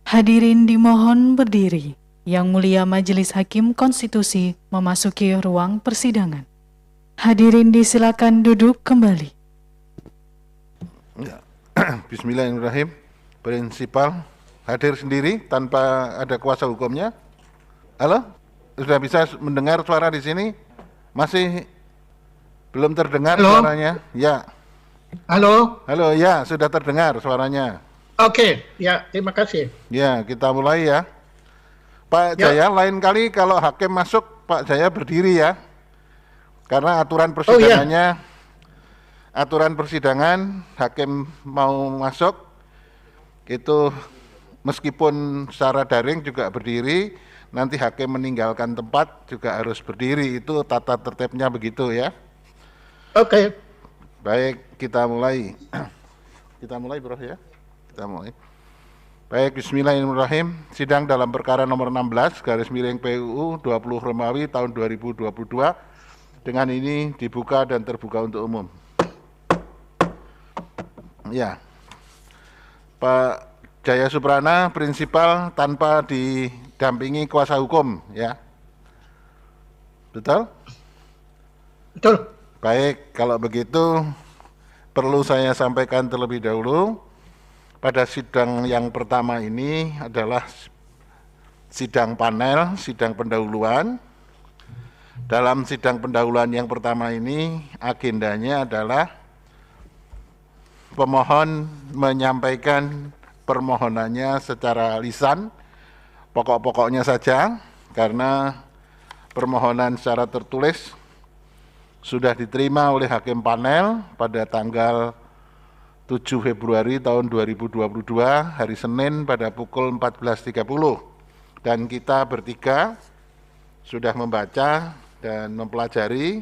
Hadirin dimohon berdiri. Yang Mulia Majelis Hakim Konstitusi memasuki ruang persidangan. Hadirin disilakan duduk kembali. Ya. Bismillahirrahmanirrahim. Prinsipal hadir sendiri tanpa ada kuasa hukumnya. Halo? Sudah bisa mendengar suara di sini? Masih belum terdengar Halo? suaranya? Ya. Halo, Halo, ya, sudah terdengar suaranya. oke, ya terima kasih. Ya, kita mulai ya. Pak Ya. Jaya, lain kali kalau hakim masuk, Pak Jaya berdiri ya. Karena aturan persidangan, hakim mau masuk, itu meskipun secara daring juga berdiri, nanti hakim meninggalkan tempat juga harus berdiri, itu tata tertibnya begitu ya. Oke, Baik, kita mulai. Kita mulai bro ya, kita mulai. Baik, bismillahirrahmanirrahim. Sidang dalam perkara nomor 16 garis miring PUU 20 Romawi tahun 2022 dengan ini dibuka dan terbuka untuk umum. Ya, Pak Jaya Suprana, prinsipal tanpa didampingi kuasa hukum ya. Betul? betul. Baik, kalau begitu perlu saya sampaikan terlebih dahulu. Pada sidang yang pertama ini adalah sidang panel, sidang pendahuluan. Dalam sidang pendahuluan yang pertama ini agendanya adalah pemohon menyampaikan permohonannya secara lisan, pokok-pokoknya saja, karena permohonan secara tertulis sudah diterima oleh hakim panel pada tanggal 7 Februari tahun 2022 hari Senin pada pukul 14.30 dan kita bertiga sudah membaca dan mempelajari,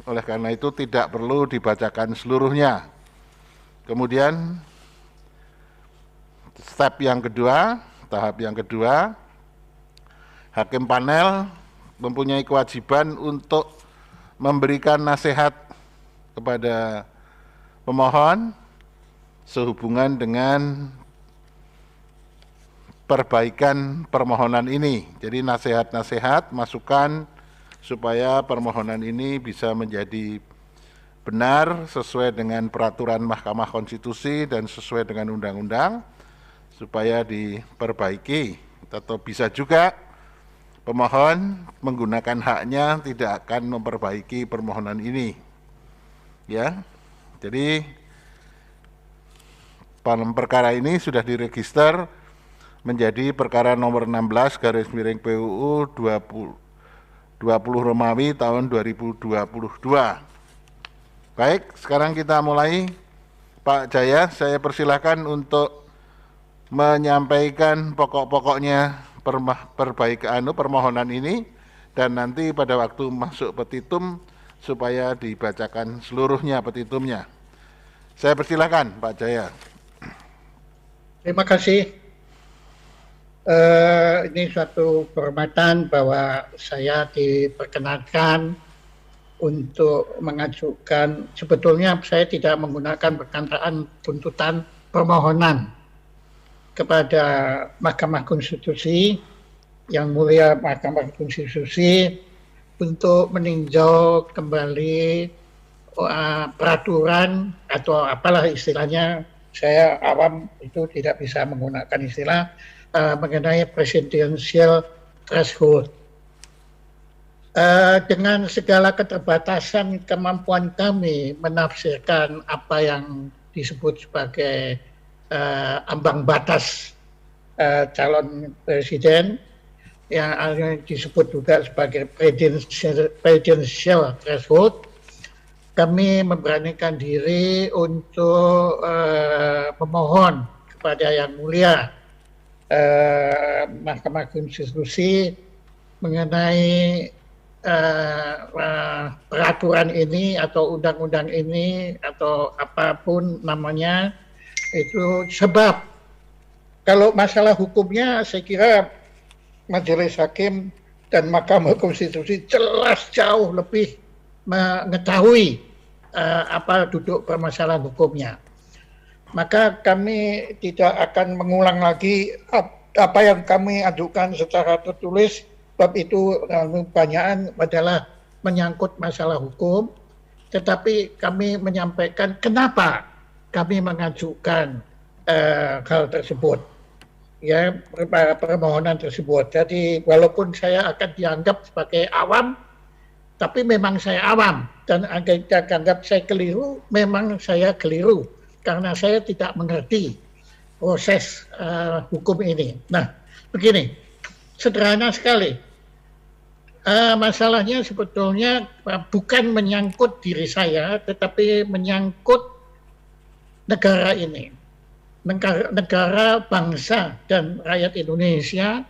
oleh karena itu tidak perlu dibacakan seluruhnya. Kemudian tahap yang kedua, hakim panel mempunyai kewajiban untuk memberikan nasihat kepada pemohon sehubungan dengan perbaikan permohonan ini. Jadi nasihat-nasihat, masukan supaya permohonan ini bisa menjadi benar sesuai dengan peraturan Mahkamah Konstitusi dan sesuai dengan undang-undang supaya diperbaiki, atau bisa juga pemohon menggunakan haknya tidak akan memperbaiki permohonan ini. Ya. Jadi perkara ini sudah diregister menjadi perkara nomor 16 garis miring PUU 20 Romawi tahun 2022. Baik, sekarang kita mulai. Pak Jaya, saya persilakan untuk menyampaikan pokok-pokoknya permohonan ini, dan nanti pada waktu masuk petitum supaya dibacakan seluruhnya petitumnya. Saya persilakan Pak Jaya. Terima kasih. Ini suatu kehormatan bahwa saya diperkenankan untuk mengajukan, sebetulnya saya tidak menggunakan perkataan tuntutan permohonan kepada Mahkamah Konstitusi, Yang Mulia Mahkamah Konstitusi, untuk meninjau kembali peraturan atau apalah istilahnya, saya awam itu tidak bisa menggunakan istilah mengenai presidential threshold. Dengan segala keterbatasan kemampuan kami menafsirkan apa yang disebut sebagai ambang batas calon presiden, yang disebut juga sebagai presidential threshold, kami memberanikan diri untuk memohon kepada Yang Mulia Mahkamah Konstitusi mengenai peraturan ini atau undang-undang ini atau apapun namanya, itu sebab kalau masalah hukumnya saya kira Majelis Hakim dan Mahkamah Konstitusi jelas jauh lebih mengetahui apa duduk permasalahan hukumnya. maka kami tidak akan mengulang lagi apa yang kami ajukan secara tertulis, sebab itu kebanyakan adalah menyangkut masalah hukum, tetapi kami menyampaikan kenapa kami mengajukan hal tersebut, ya, permohonan tersebut. Jadi walaupun saya akan dianggap sebagai awam, tapi memang saya awam, dan dianggap saya keliru, memang saya keliru karena saya tidak mengerti proses hukum ini. Nah, begini, sederhana sekali. Masalahnya sebetulnya bukan menyangkut diri saya, tetapi menyangkut negara ini, negara, bangsa, dan rakyat Indonesia.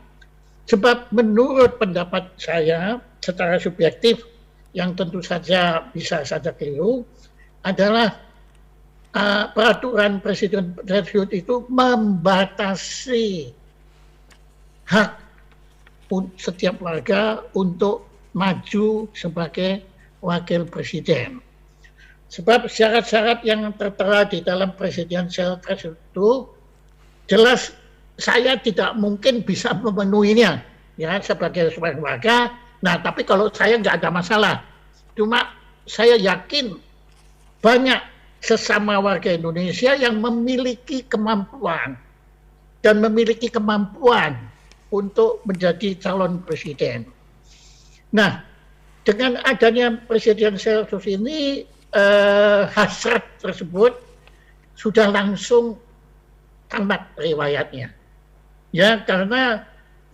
Sebab menurut pendapat saya secara subjektif, yang tentu saja bisa saja keliru, adalah peraturan presiden tersebut itu membatasi hak setiap warga untuk maju sebagai wakil presiden. Sebab syarat-syarat yang tertera di dalam presidensial threshold itu jelas saya tidak mungkin bisa memenuhinya, ya, sebagai seorang warga. Nah, tapi kalau saya nggak ada masalah. Cuma saya yakin banyak sesama warga Indonesia yang memiliki kemampuan dan memiliki kemampuan untuk menjadi calon presiden. Nah, dengan adanya presidensial threshold ini, hasrat tersebut sudah langsung tamat riwayatnya. Ya, karena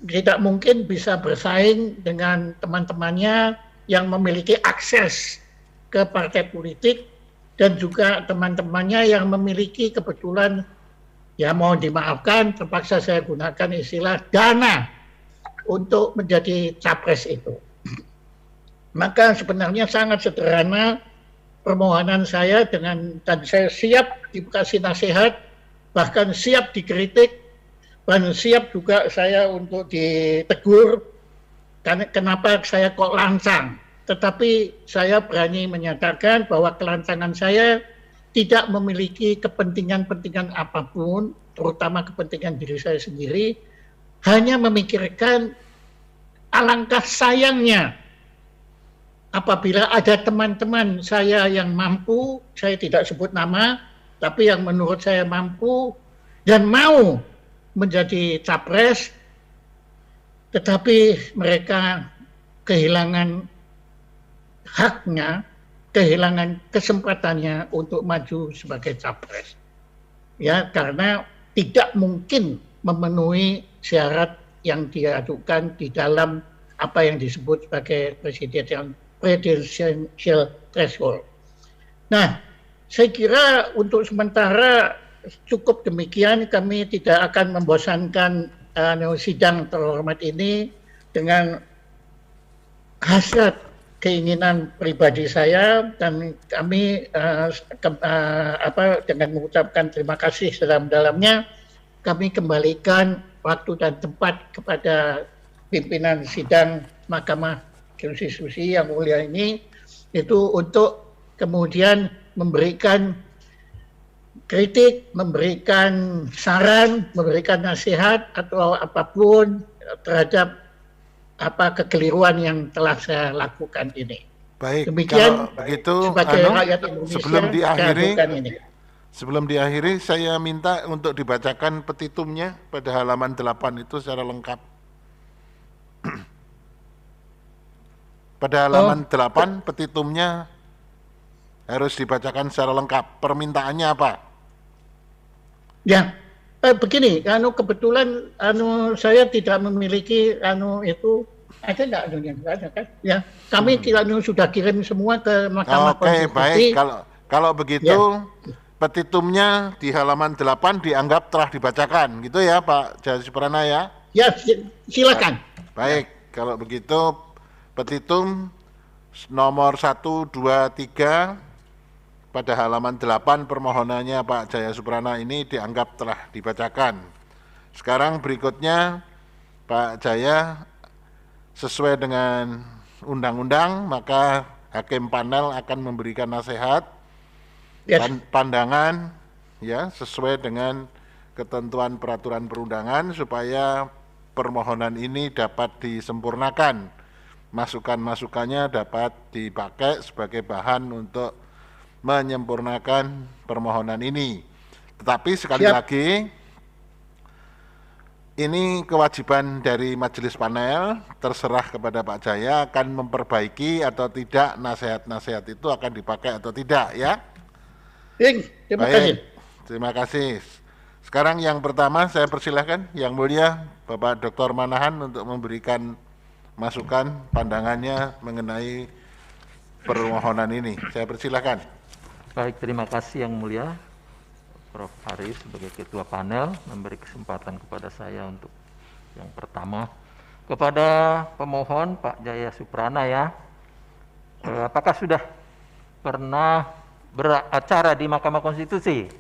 tidak mungkin bisa bersaing dengan teman-temannya yang memiliki akses ke partai politik dan juga teman-temannya yang memiliki kebetulan, ya mohon dimaafkan, terpaksa saya gunakan istilah dana untuk menjadi capres itu. Maka sebenarnya sangat sederhana permohonan saya dan saya siap dikasih nasihat, bahkan siap dikritik, dan siap juga saya untuk ditegur karena kenapa saya kok lancang. Tetapi saya berani menyatakan bahwa kelancangan saya tidak memiliki kepentingan-kepentingan apapun, terutama kepentingan diri saya sendiri, hanya memikirkan alangkah sayangnya apabila ada teman-teman saya yang mampu, saya tidak sebut nama, tapi yang menurut saya mampu dan mau menjadi capres, tetapi mereka kehilangan haknya, kehilangan kesempatannya untuk maju sebagai capres. Ya, karena tidak mungkin memenuhi syarat yang diajukan di dalam apa yang disebut sebagai presidential threshold. Nah, saya kira untuk sementara cukup demikian. Kami tidak akan membosankan sidang terhormat ini dengan hasrat keinginan pribadi saya, dan kami dengan mengucapkan terima kasih sedalam-dalamnya, kami kembalikan waktu dan tempat kepada pimpinan sidang Mahkamah Konstitusi yang mulia ini, itu untuk kemudian memberikan kritik, memberikan saran, memberikan nasihat atau apapun terhadap kekeliruan yang telah saya lakukan ini. Baik, demikian kalau begitu, sebagai rakyat Indonesia, sebelum diakhiri, saya minta untuk dibacakan petitumnya pada halaman 8 itu secara lengkap. Pada halaman 8 petitumnya harus dibacakan secara lengkap. Permintaannya apa? Ya, begini, kebetulan saya tidak memiliki itu ada nggak ada kan? Ya, kami sudah kirim semua ke Mahkamah Konstitusi. Oke, baik. Kalau begitu, ya, petitumnya di halaman 8 dianggap telah dibacakan, gitu ya, Pak Jaya Suprana ya? Ya, silakan. Baik, kalau begitu petitum nomor 1, 2, 3 pada halaman 8 permohonannya Pak Jaya Suprana ini dianggap telah dibacakan. Sekarang berikutnya Pak Jaya, sesuai dengan undang-undang, maka hakim panel akan memberikan nasihat dan pandangan ya sesuai dengan ketentuan peraturan perundangan supaya permohonan ini dapat disempurnakan. Masukan-masukannya dapat dipakai sebagai bahan untuk menyempurnakan permohonan ini. Tetapi sekali lagi, ini kewajiban dari majelis panel, terserah kepada Pak Jaya akan memperbaiki atau tidak, nasihat-nasihat itu akan dipakai atau tidak, ya. Terima kasih. Terima kasih. Sekarang yang pertama saya persilahkan Yang Mulia Bapak Dr. Manahan untuk memberikan masukan pandangannya mengenai permohonan ini. Saya persilahkan. Baik, terima kasih Yang Mulia Prof. Haris sebagai Ketua Panel memberi kesempatan kepada saya untuk yang pertama. Kepada pemohon Pak Jaya Suprana ya, apakah sudah pernah beracara di Mahkamah Konstitusi?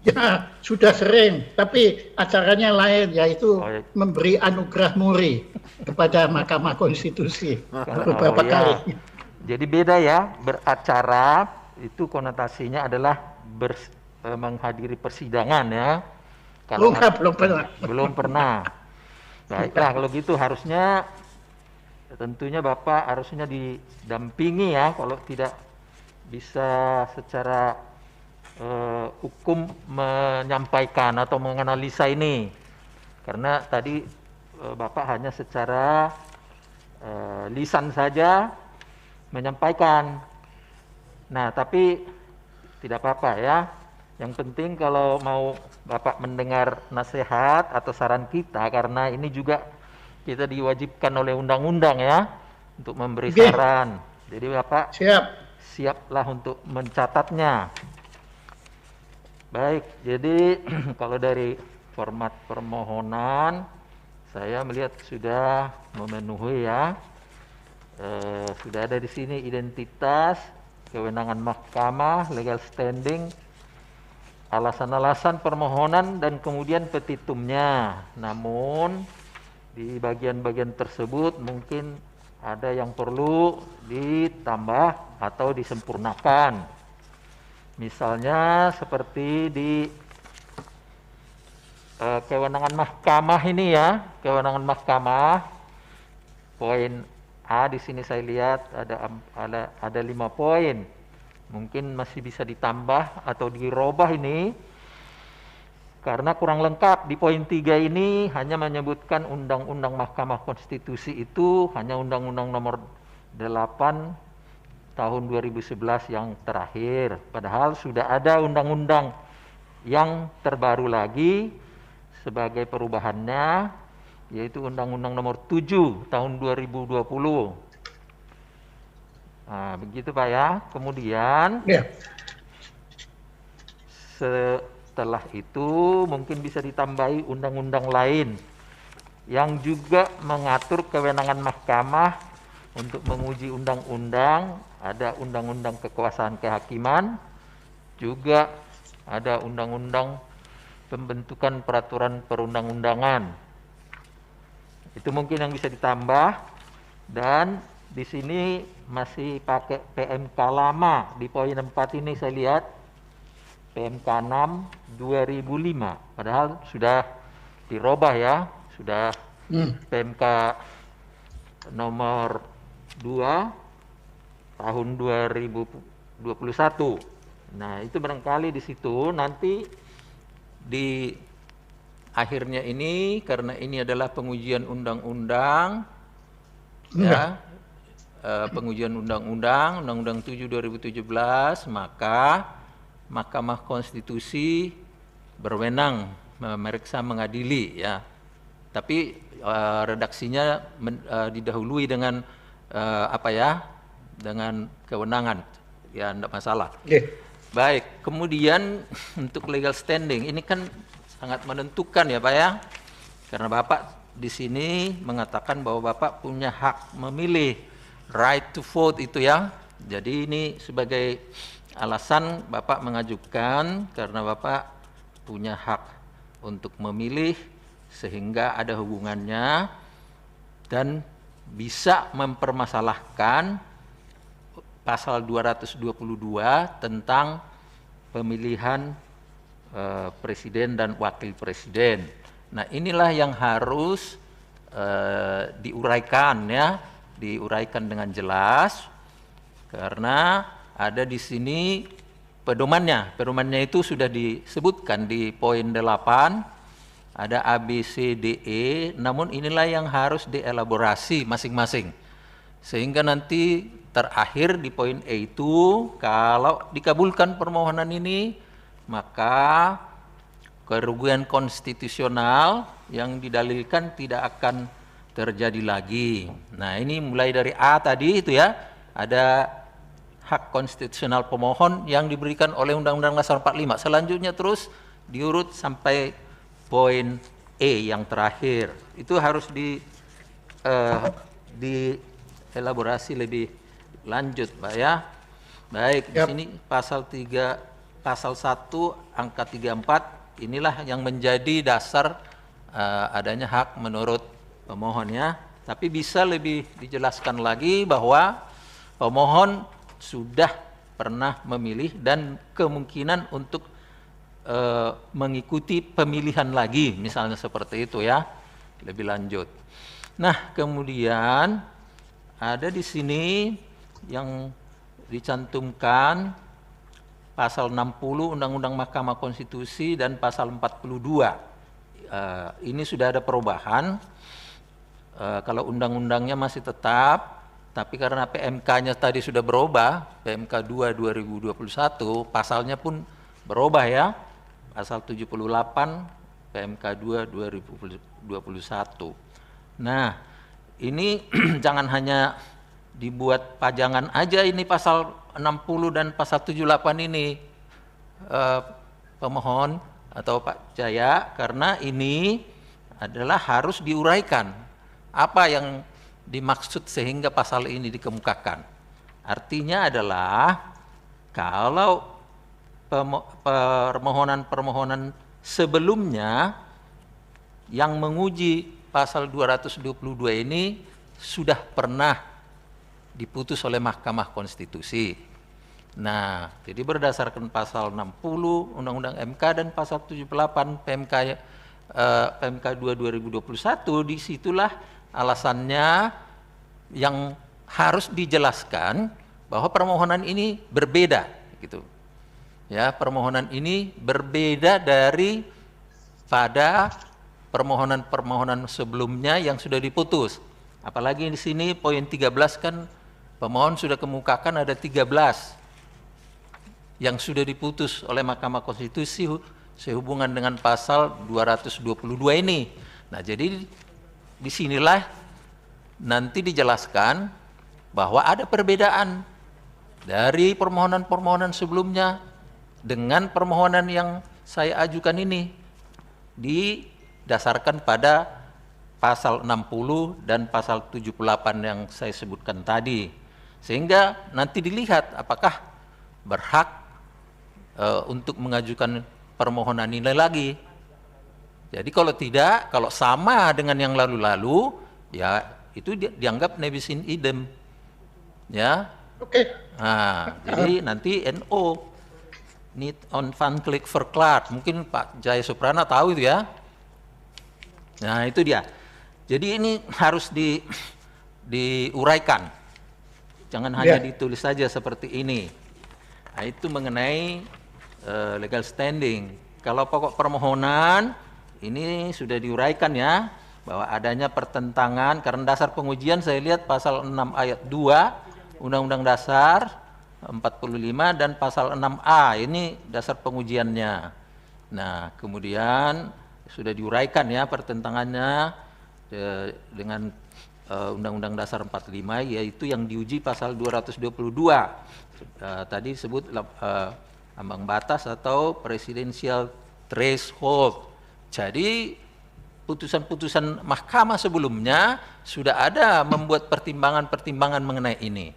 Ya, sudah sering, tapi acaranya lain, yaitu memberi anugerah muri kepada Mahkamah Konstitusi beberapa kali. Jadi beda ya, beracara itu konotasinya adalah menghadiri persidangan ya. Kalau belum pernah. Belum pernah. Baiklah kalau gitu harusnya tentunya Bapak harusnya didampingi ya, kalau tidak bisa secara hukum menyampaikan atau menganalisa ini. Karena tadi Bapak hanya secara lisan saja menyampaikan. Nah, tapi tidak apa-apa ya. Yang penting kalau mau Bapak mendengar nasihat atau saran kita, karena ini juga kita diwajibkan oleh undang-undang ya untuk memberi saran. Jadi Bapak siaplah untuk mencatatnya. Baik, jadi kalau dari format permohonan saya melihat sudah memenuhi ya. Sudah ada di sini identitas, kewenangan mahkamah, legal standing, alasan-alasan permohonan, dan kemudian petitumnya. Namun di bagian-bagian tersebut mungkin ada yang perlu ditambah atau disempurnakan. Misalnya seperti di kewenangan mahkamah ini ya, kewenangan mahkamah poin A di sini saya lihat ada 5 poin. Mungkin masih bisa ditambah atau dirubah ini karena kurang lengkap. Di poin 3 ini hanya menyebutkan Undang-Undang Mahkamah Konstitusi itu hanya Undang-Undang nomor 8 tahun 2011 yang terakhir. Padahal sudah ada undang-undang yang terbaru lagi sebagai perubahannya, yaitu Undang-Undang nomor 7 tahun 2020. Nah, begitu Pak ya. Kemudian setelah itu mungkin bisa ditambahi undang-undang lain yang juga mengatur kewenangan mahkamah untuk menguji undang-undang. Ada undang-undang kekuasaan kehakiman, juga ada undang-undang pembentukan peraturan perundang-undangan. Itu mungkin yang bisa ditambah. Dan di sini masih pakai PMK lama. Di poin 4 ini saya lihat PMK 6 2005. Padahal sudah dirubah ya. Sudah PMK nomor 2 tahun 2021. Nah, itu barangkali di situ nanti di akhirnya ini, karena ini adalah pengujian undang-undang ya, pengujian undang-undang 7 2017, maka Mahkamah Konstitusi berwenang memeriksa, mengadili ya. Tapi redaksinya didahului dengan dengan kewenangan ya, tidak masalah. Baik, kemudian untuk legal standing ini kan sangat menentukan ya Pak ya, karena Bapak di sini mengatakan bahwa Bapak punya hak memilih, right to vote itu ya. Jadi ini sebagai alasan Bapak mengajukan karena Bapak punya hak untuk memilih, sehingga ada hubungannya dan bisa mempermasalahkan pasal 222 tentang pemilihan presiden dan wakil presiden. Nah, inilah yang harus diuraikan ya, diuraikan dengan jelas karena ada di sini pedomannya. Pedomannya itu sudah disebutkan di poin 8, ada A, B, C, D, E, namun inilah yang harus dielaborasi masing-masing. Sehingga nanti terakhir di poin E itu, kalau dikabulkan permohonan ini, maka kerugian konstitusional yang didalilkan tidak akan terjadi lagi. Nah, ini mulai dari A tadi itu ya, ada hak konstitusional pemohon yang diberikan oleh Undang-Undang Dasar 45. Selanjutnya terus diurut sampai poin E yang terakhir. Itu harus dielaborasi lebih lanjut, Pak ya. Baik, di sini pasal 1 angka 34 inilah yang menjadi dasar adanya hak menurut pemohonnya. Tapi bisa lebih dijelaskan lagi bahwa pemohon sudah pernah memilih dan kemungkinan untuk mengikuti pemilihan lagi, misalnya seperti itu ya, lebih lanjut. Nah, kemudian ada di sini yang dicantumkan pasal 60 Undang-Undang Mahkamah Konstitusi dan pasal 42. Ini sudah ada perubahan. Kalau undang-undangnya masih tetap, tapi karena PMK-nya tadi sudah berubah, PMK 2 2021, pasalnya pun berubah ya. Pasal 78 PMK 2 2021. Nah, ini jangan hanya dibuat pajangan aja ini pasal 60 dan pasal 78 ini pemohon atau Pak Jaya, karena ini adalah harus diuraikan apa yang dimaksud sehingga pasal ini dikemukakan. Artinya adalah kalau permohonan-permohonan sebelumnya yang menguji pasal 222 ini sudah pernah diputus oleh Mahkamah Konstitusi. Nah, jadi berdasarkan pasal 60 Undang-Undang MK dan pasal 78 PMK 2 2021, disitulah alasannya yang harus dijelaskan bahwa permohonan ini berbeda gitu. Ya, permohonan ini berbeda dari pada permohonan-permohonan sebelumnya yang sudah diputus. Apalagi di sini poin 13 kan pemohon sudah kemukakan ada 13 yang sudah diputus oleh Mahkamah Konstitusi sehubungan dengan pasal 222 ini. Nah, jadi disinilah nanti dijelaskan bahwa ada perbedaan dari permohonan-permohonan sebelumnya dengan permohonan yang saya ajukan ini didasarkan pada pasal 60 dan pasal 78 yang saya sebutkan tadi. Sehingga nanti dilihat apakah berhak untuk mengajukan permohonan ini lagi. Jadi kalau tidak, kalau sama dengan yang lalu-lalu, ya itu dianggap nebis in idem. Ya. Oke. Nah, jadi nanti NO need on van click verklaard. Mungkin Pak Jaya Suprana tahu itu ya. Nah, itu dia. Jadi ini harus diuraikan. Jangan hanya ditulis saja seperti ini. Nah, itu mengenai legal standing. Kalau pokok permohonan ini sudah diuraikan ya, bahwa adanya pertentangan karena dasar pengujian saya lihat pasal 6 ayat 2 Undang-Undang Dasar 45 dan pasal 6A ini dasar pengujiannya. Nah, kemudian sudah diuraikan ya pertentangannya dengan Undang-Undang Dasar 45, yaitu yang diuji pasal 222. Tadi disebut ambang batas atau presidential threshold. Jadi putusan-putusan mahkamah sebelumnya sudah ada membuat pertimbangan-pertimbangan mengenai ini.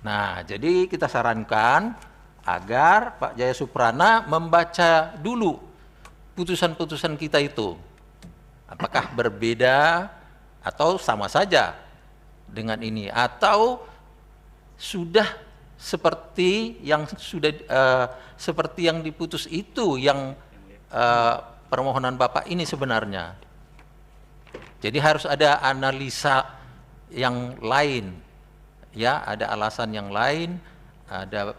Nah, jadi kita sarankan agar Pak Jaya Suprana membaca dulu putusan-putusan kita itu. Apakah berbeda atau sama saja dengan ini, atau sudah seperti yang diputus itu yang permohonan Bapak ini sebenarnya. Jadi harus ada analisa yang lain, ya, ada alasan yang lain, ada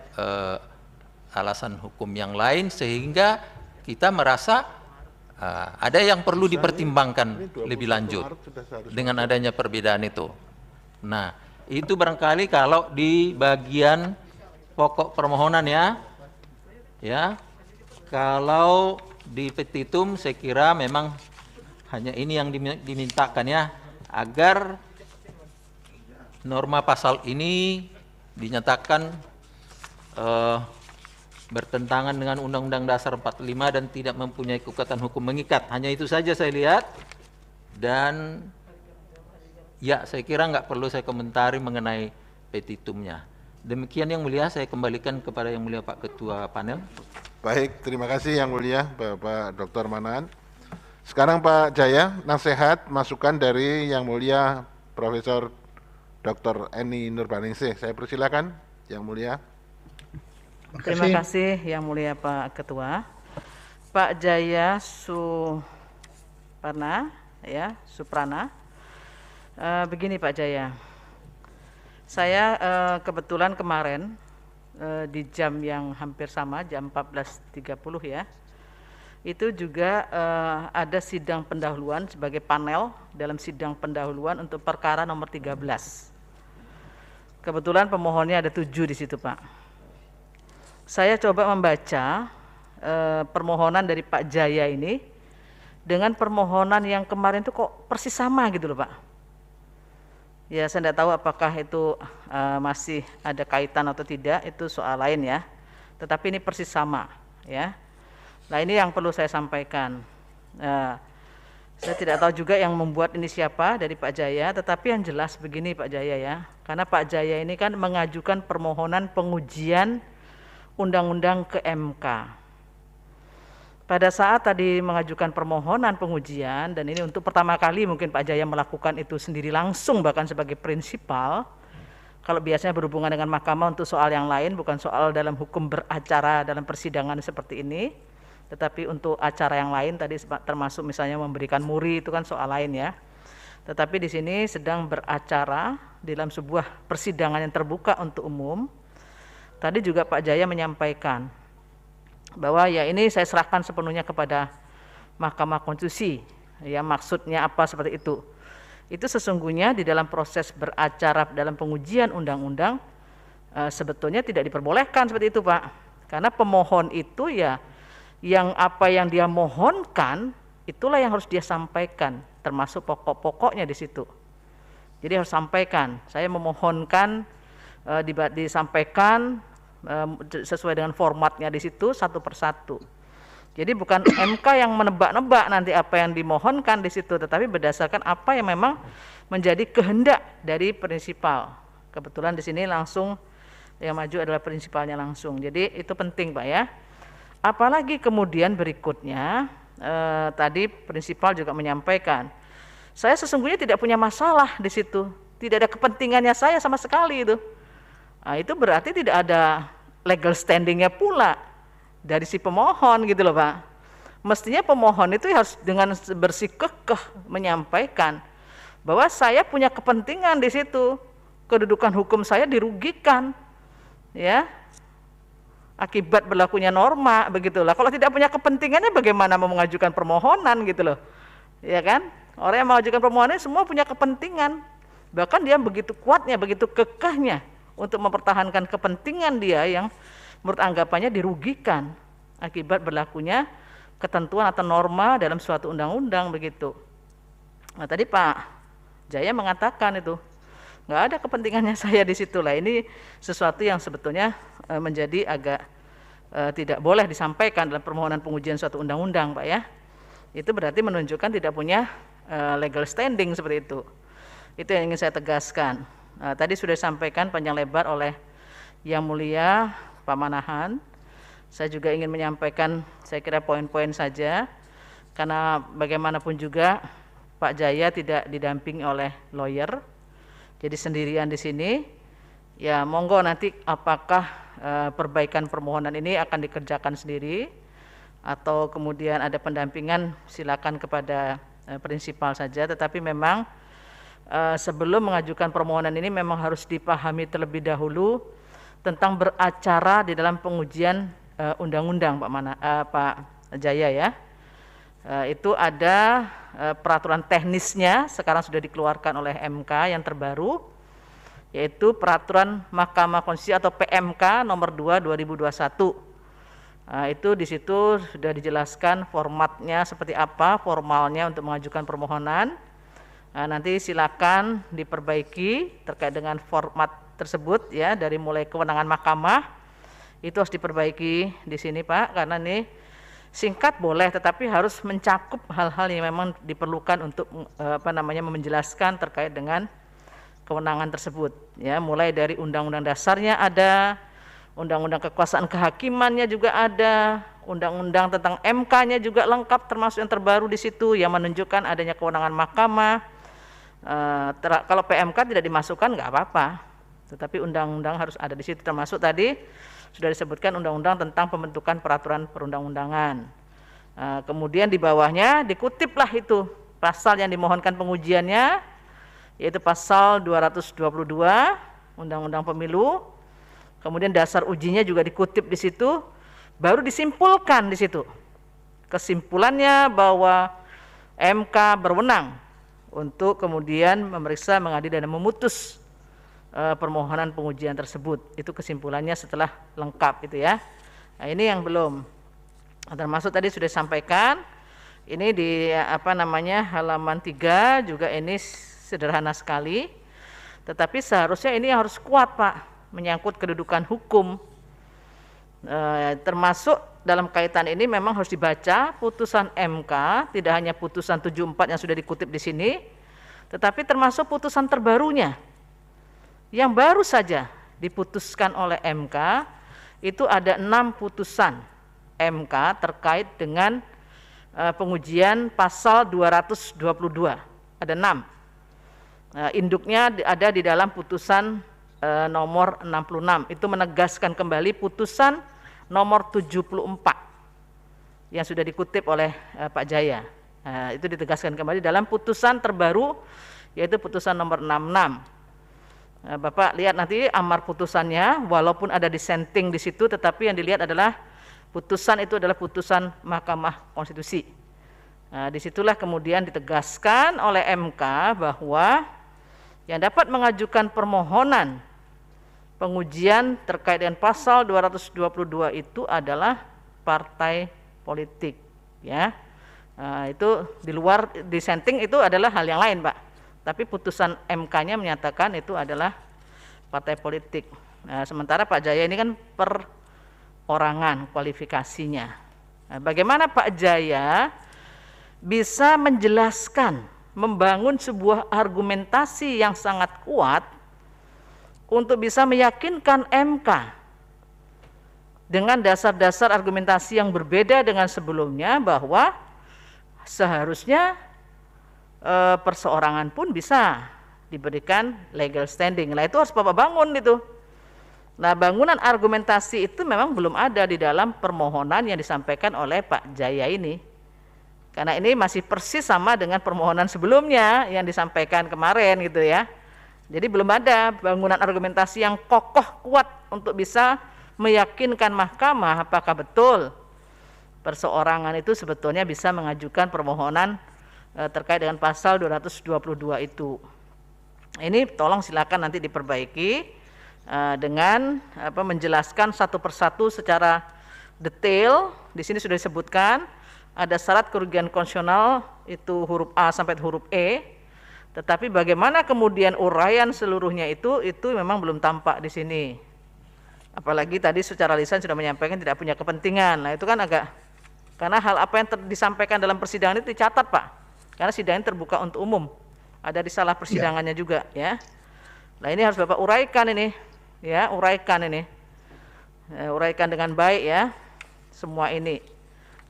alasan hukum yang lain, sehingga kita merasa ada yang perlu dipertimbangkan lebih lanjut dengan adanya perbedaan itu. Nah, itu barangkali kalau di bagian pokok permohonan ya. Kalau di petitum saya kira memang hanya ini yang dimintakan ya, agar norma pasal ini dinyatakan bertentangan dengan Undang-Undang Dasar 45 dan tidak mempunyai kekuatan hukum mengikat. Hanya itu saja saya lihat, dan ya saya kira nggak perlu saya komentari mengenai petitumnya. Demikian Yang Mulia, saya kembalikan kepada Yang Mulia Pak Ketua Panel. Baik, terima kasih Yang Mulia Bapak Dr. Manahan. Sekarang Pak Jaya, nasihat masukan dari Yang Mulia Profesor Dr. Eni Nurbaningsih. Saya persilakan Yang Mulia. Terima kasih Yang Mulia Pak Ketua. Pak Jaya Suprana, begini Pak Jaya. Saya kebetulan kemarin di jam yang hampir sama, jam 14.30 ya, itu juga ada sidang pendahuluan sebagai panel dalam sidang pendahuluan untuk perkara nomor 13. Kebetulan pemohonnya ada 7 di situ Pak. Saya coba membaca permohonan dari Pak Jaya ini dengan permohonan yang kemarin itu kok persis sama gitu loh Pak. Ya, saya tidak tahu apakah itu masih ada kaitan atau tidak, itu soal lain ya. Tetapi ini persis sama ya. Nah, ini yang perlu saya sampaikan. Saya tidak tahu juga yang membuat ini siapa dari Pak Jaya, tetapi yang jelas begini Pak Jaya ya. Karena Pak Jaya ini kan mengajukan permohonan pengujian undang-undang ke MK. Pada saat tadi mengajukan permohonan pengujian, dan ini untuk pertama kali mungkin Pak Jaya melakukan itu sendiri langsung bahkan sebagai prinsipal. Kalau biasanya berhubungan dengan mahkamah untuk soal yang lain, bukan soal dalam hukum beracara dalam persidangan seperti ini, tetapi untuk acara yang lain tadi termasuk misalnya memberikan muri, itu kan soal lain ya. Tetapi di sini sedang beracara dalam sebuah persidangan yang terbuka untuk umum. Tadi juga Pak Jaya menyampaikan bahwa ya ini saya serahkan sepenuhnya kepada Mahkamah Konstitusi. Ya, maksudnya apa seperti itu? Itu sesungguhnya di dalam proses beracara dalam pengujian undang-undang sebetulnya tidak diperbolehkan seperti itu Pak. Karena pemohon itu ya yang apa yang dia mohonkan itulah yang harus dia sampaikan, termasuk pokok-pokoknya di situ. Jadi harus sampaikan, saya memohonkan disampaikan sesuai dengan formatnya di situ satu persatu. Jadi bukan MK yang menebak-nebak nanti apa yang dimohonkan di situ, tetapi berdasarkan apa yang memang menjadi kehendak dari prinsipal. Kebetulan di sini langsung yang maju adalah prinsipalnya langsung. Jadi itu penting Pak ya. Apalagi kemudian berikutnya tadi prinsipal juga menyampaikan, saya sesungguhnya tidak punya masalah di situ, tidak ada kepentingannya saya sama sekali itu. Nah, itu berarti tidak ada legal standingnya pula dari si pemohon gitu loh Pak. Mestinya pemohon itu harus dengan bersikukuh menyampaikan bahwa saya punya kepentingan di situ, kedudukan hukum saya dirugikan, ya, akibat berlakunya norma begitulah. Kalau tidak punya kepentingannya bagaimana mau mengajukan permohonan gitu loh, ya kan? Orang yang mengajukan permohonan semua punya kepentingan, bahkan dia begitu kuatnya, begitu kekehnya untuk mempertahankan kepentingan dia yang menurut anggapannya dirugikan akibat berlakunya ketentuan atau norma dalam suatu undang-undang begitu. Nah, tadi Pak Jaya mengatakan itu nggak ada kepentingannya saya di situ lah. Ini sesuatu yang sebetulnya menjadi agak tidak boleh disampaikan dalam permohonan pengujian suatu undang-undang Pak ya. Itu berarti menunjukkan tidak punya legal standing seperti itu. Itu yang ingin saya tegaskan. Tadi sudah disampaikan panjang lebar oleh Yang Mulia Pak Manahan. Saya juga ingin menyampaikan saya kira poin-poin saja, karena bagaimanapun juga Pak Jaya tidak didampingi oleh lawyer, jadi sendirian di sini. Ya monggo nanti apakah perbaikan permohonan ini akan dikerjakan sendiri atau kemudian ada pendampingan, silakan kepada prinsipal saja. Tetapi memang sebelum mengajukan permohonan ini memang harus dipahami terlebih dahulu tentang beracara di dalam pengujian undang-undang, Pak Jaya ya. Itu ada peraturan teknisnya sekarang sudah dikeluarkan oleh MK yang terbaru, yaitu Peraturan Mahkamah Konstitusi atau PMK nomor 2 2021. Itu di situ sudah dijelaskan formatnya seperti apa, formalnya untuk mengajukan permohonan. Nanti silakan diperbaiki terkait dengan format tersebut ya, dari mulai kewenangan mahkamah itu harus diperbaiki di sini Pak, karena ini singkat boleh tetapi harus mencakup hal-hal yang memang diperlukan untuk menjelaskan terkait dengan kewenangan tersebut ya, mulai dari undang-undang dasarnya ada, undang-undang kekuasaan kehakimannya juga ada, undang-undang tentang MK-nya juga lengkap termasuk yang terbaru di situ yang menunjukkan adanya kewenangan mahkamah. Kalau PMK tidak dimasukkan nggak apa-apa, tetapi undang-undang harus ada di situ, termasuk tadi sudah disebutkan undang-undang tentang pembentukan peraturan perundang-undangan. Kemudian di bawahnya dikutiplah itu pasal yang dimohonkan pengujiannya, yaitu pasal 222 Undang-Undang Pemilu. Kemudian dasar ujinya juga dikutip di situ, baru disimpulkan di situ. Kesimpulannya bahwa MK berwenang untuk kemudian memeriksa, mengadili dan memutus permohonan pengujian tersebut. Itu kesimpulannya setelah lengkap itu ya. Nah, ini yang belum. Termasuk tadi sudah disampaikan, ini di halaman 3 juga ini sederhana sekali. Tetapi seharusnya ini harus kuat Pak, menyangkut kedudukan hukum, termasuk dalam kaitan ini memang harus dibaca putusan MK, tidak hanya putusan 74 yang sudah dikutip di sini, tetapi termasuk putusan terbarunya yang baru saja diputuskan oleh MK. Itu ada 6 putusan MK terkait dengan pengujian pasal 222, ada 6. Induknya ada di dalam putusan nomor 66, itu menegaskan kembali putusan nomor 74 yang sudah dikutip oleh Pak Jaya. Itu ditegaskan kembali dalam putusan terbaru, yaitu putusan nomor 66. Bapak lihat nanti amar putusannya, walaupun ada dissenting di situ, tetapi yang dilihat adalah putusan itu adalah putusan Mahkamah Konstitusi. Disitulah kemudian ditegaskan oleh MK bahwa yang dapat mengajukan permohonan pengujian terkait dengan pasal 222 itu adalah partai politik ya. Itu di luar dissenting itu adalah hal yang lain Pak, tapi putusan MK-nya menyatakan itu adalah partai politik. Sementara Pak Jaya ini kan perorangan kualifikasinya. Bagaimana Pak Jaya bisa menjelaskan, membangun sebuah argumentasi yang sangat kuat untuk bisa meyakinkan MK dengan dasar-dasar argumentasi yang berbeda dengan sebelumnya bahwa seharusnya perseorangan pun bisa diberikan legal standing. Nah itu harus Bapak bangun itu. Nah bangunan argumentasi itu memang belum ada di dalam permohonan yang disampaikan oleh Pak Jaya ini. Karena ini masih persis sama dengan permohonan sebelumnya yang disampaikan kemarin gitu ya. Jadi belum ada bangunan argumentasi yang kokoh kuat untuk bisa meyakinkan mahkamah apakah betul perseorangan itu sebetulnya bisa mengajukan permohonan terkait dengan pasal 222 itu. Ini tolong silakan nanti diperbaiki dengan menjelaskan satu persatu secara detail. Di sini sudah disebutkan ada syarat kerugian konstitusional itu huruf A sampai huruf E. Tetapi bagaimana kemudian uraian seluruhnya itu memang belum tampak di sini. Apalagi tadi secara lisan sudah menyampaikan tidak punya kepentingan. Nah itu kan agak, karena hal apa yang disampaikan dalam persidangan itu dicatat Pak. Karena sidang terbuka untuk umum. Ada di salah persidangannya juga ya. Nah ini harus Bapak uraikan ini, ya uraikan ini, uraikan dengan baik ya semua ini.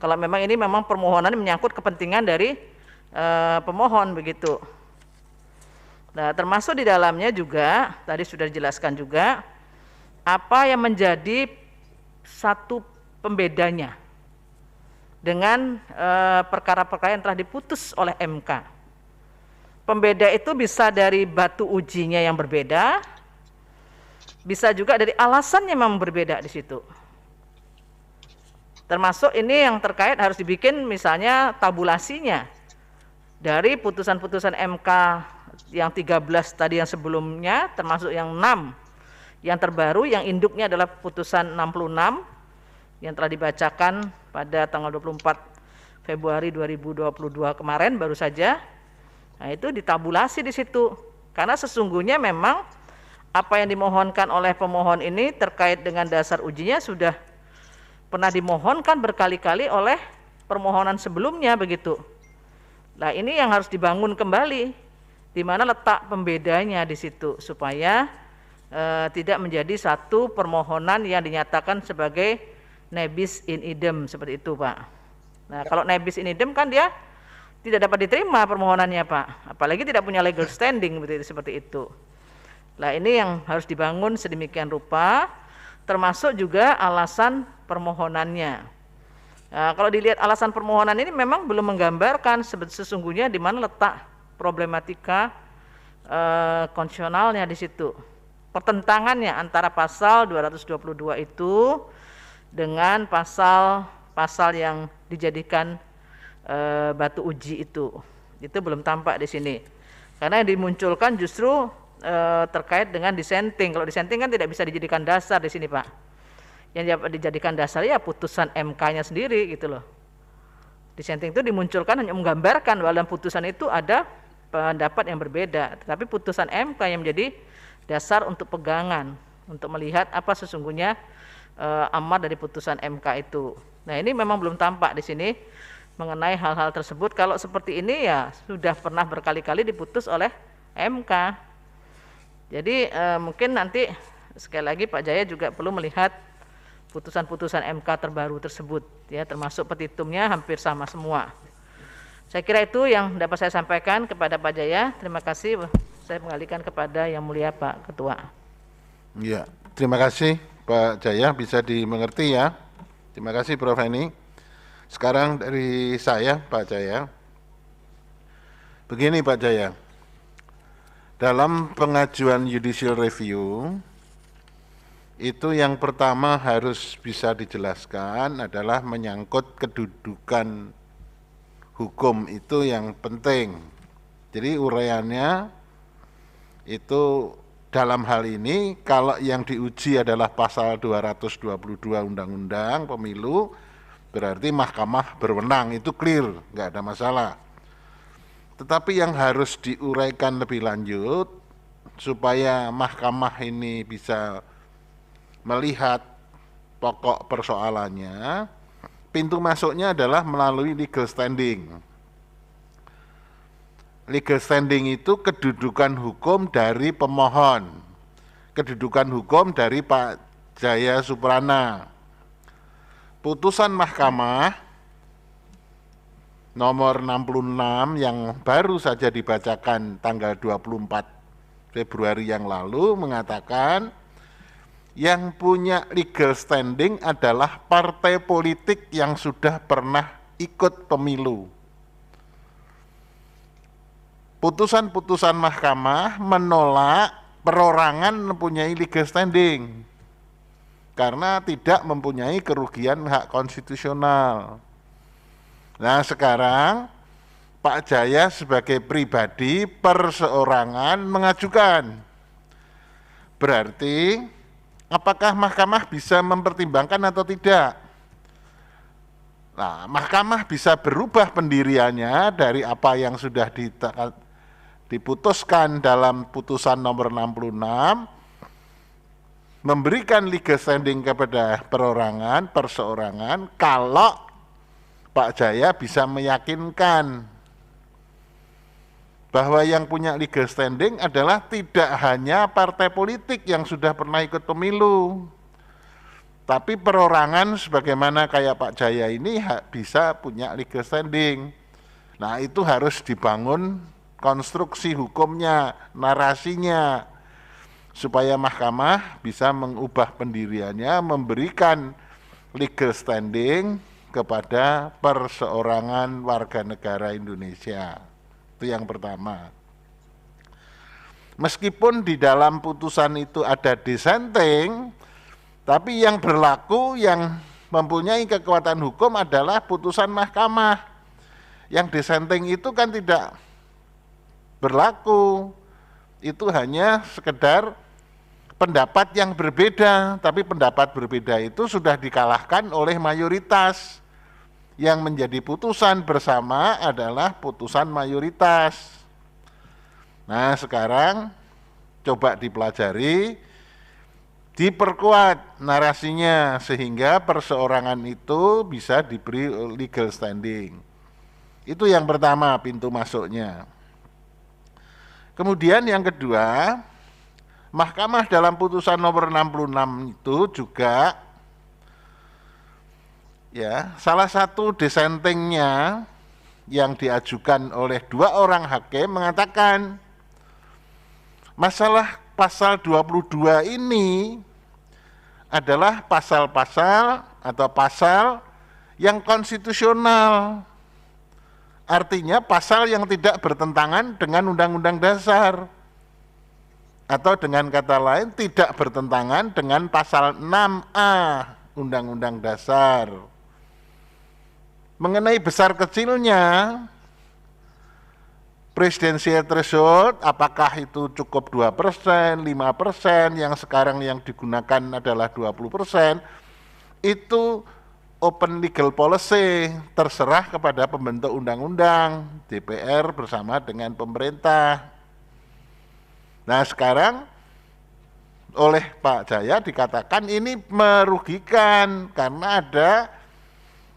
Kalau memang ini memang permohonan menyangkut kepentingan dari pemohon begitu. Nah, termasuk di dalamnya juga tadi sudah dijelaskan juga apa yang menjadi satu pembedanya dengan perkara-perkara yang telah diputus oleh MK. Pembeda itu bisa dari batu ujinya yang berbeda, bisa juga dari alasannya memang berbeda di situ. Termasuk ini yang terkait harus dibikin misalnya tabulasinya dari putusan-putusan MK yang 13 tadi yang sebelumnya, termasuk yang 6 yang terbaru, yang induknya adalah putusan 66 yang telah dibacakan pada tanggal 24 Februari 2022 kemarin baru saja. Nah, itu ditabulasi di situ. Karena sesungguhnya memang apa yang dimohonkan oleh pemohon ini terkait dengan dasar ujinya sudah pernah dimohonkan berkali-kali oleh permohonan sebelumnya begitu. Nah, ini yang harus dibangun kembali, di mana letak pembedanya di situ supaya tidak menjadi satu permohonan yang dinyatakan sebagai nebis in idem seperti itu, Pak. Nah, kalau nebis in idem kan dia tidak dapat diterima permohonannya, Pak. Apalagi tidak punya legal standing seperti itu. Nah, ini yang harus dibangun sedemikian rupa, termasuk juga alasan permohonannya. Nah, kalau dilihat alasan permohonan ini memang belum menggambarkan sesungguhnya di mana letak problematika konstitusionalnya di situ. Pertentangannya antara pasal 222 itu dengan pasal yang dijadikan batu uji itu belum tampak di sini. Karena yang dimunculkan justru terkait dengan dissenting. Kalau dissenting kan tidak bisa dijadikan dasar di sini, Pak. Yang dijadikan dasar ya putusan MK-nya sendiri gitu loh. Dissenting itu dimunculkan hanya menggambarkan bahwa dalam putusan itu ada pendapat yang berbeda, tetapi putusan MK yang menjadi dasar untuk pegangan, untuk melihat apa sesungguhnya amar dari putusan MK itu. Nah, ini memang belum tampak di sini mengenai hal-hal tersebut. Kalau seperti ini ya sudah pernah berkali-kali diputus oleh MK. Jadi mungkin nanti sekali lagi Pak Jaya juga perlu melihat putusan-putusan MK terbaru tersebut, ya, termasuk petitumnya hampir sama semua. Saya kira itu yang dapat saya sampaikan kepada Pak Jaya. Terima kasih. Saya mengalihkan kepada Yang Mulia Pak Ketua. Ya, terima kasih Pak Jaya, bisa dimengerti ya. Terima kasih Prof. Eni. Sekarang dari saya Pak Jaya. Begini Pak Jaya. Dalam pengajuan judicial review, itu yang pertama harus bisa dijelaskan adalah menyangkut kedudukan hukum, itu yang penting. Jadi uraiannya itu dalam hal ini kalau yang diuji adalah pasal 222 Undang-Undang Pemilu, berarti mahkamah berwenang, itu clear, nggak ada masalah. Tetapi yang harus diuraikan lebih lanjut supaya mahkamah ini bisa melihat pokok persoalannya, pintu masuknya adalah melalui legal standing. Legal standing itu kedudukan hukum dari pemohon, kedudukan hukum dari Pak Jaya Suprana. Putusan mahkamah nomor 66 yang baru saja dibacakan tanggal 24 Februari yang lalu mengatakan yang punya legal standing adalah partai politik yang sudah pernah ikut pemilu. Putusan-putusan mahkamah menolak perorangan mempunyai legal standing karena tidak mempunyai kerugian hak konstitusional. Nah, sekarang Pak Jaya sebagai pribadi perseorangan mengajukan. Berarti apakah mahkamah bisa mempertimbangkan atau tidak? Nah, mahkamah bisa berubah pendiriannya dari apa yang sudah diputuskan dalam putusan nomor 66, memberikan legal standing kepada perorangan, perseorangan, kalau Pak Jaya bisa meyakinkan bahwa yang punya legal standing adalah tidak hanya partai politik yang sudah pernah ikut pemilu, tapi perorangan sebagaimana kayak Pak Jaya ini bisa punya legal standing. Nah, itu harus dibangun konstruksi hukumnya, narasinya, supaya mahkamah bisa mengubah pendiriannya, memberikan legal standing kepada perseorangan warga negara Indonesia. Itu yang pertama. Meskipun di dalam putusan itu ada dissenting, tapi yang berlaku, yang mempunyai kekuatan hukum adalah putusan mahkamah. Yang dissenting itu kan tidak berlaku, itu hanya sekedar pendapat yang berbeda, tapi pendapat berbeda itu sudah dikalahkan oleh mayoritas. Yang menjadi putusan bersama adalah putusan mayoritas. Nah, sekarang coba dipelajari, diperkuat narasinya sehingga perseorangan itu bisa diberi legal standing. Itu yang pertama, pintu masuknya. Kemudian yang kedua, Mahkamah dalam putusan nomor 66 itu juga ya, salah satu dissentingnya yang diajukan oleh 2 orang hakim mengatakan masalah pasal 22 ini adalah pasal-pasal atau pasal yang konstitusional. Artinya pasal yang tidak bertentangan dengan Undang-Undang Dasar. Atau dengan kata lain tidak bertentangan dengan pasal 6A Undang-Undang Dasar. Mengenai besar kecilnya presidensial threshold, apakah itu cukup 2%, 5%, yang sekarang yang digunakan adalah 20%, itu open legal policy, terserah kepada pembentuk undang-undang, DPR bersama dengan pemerintah. Nah, sekarang oleh Pak Jaya dikatakan ini merugikan karena ada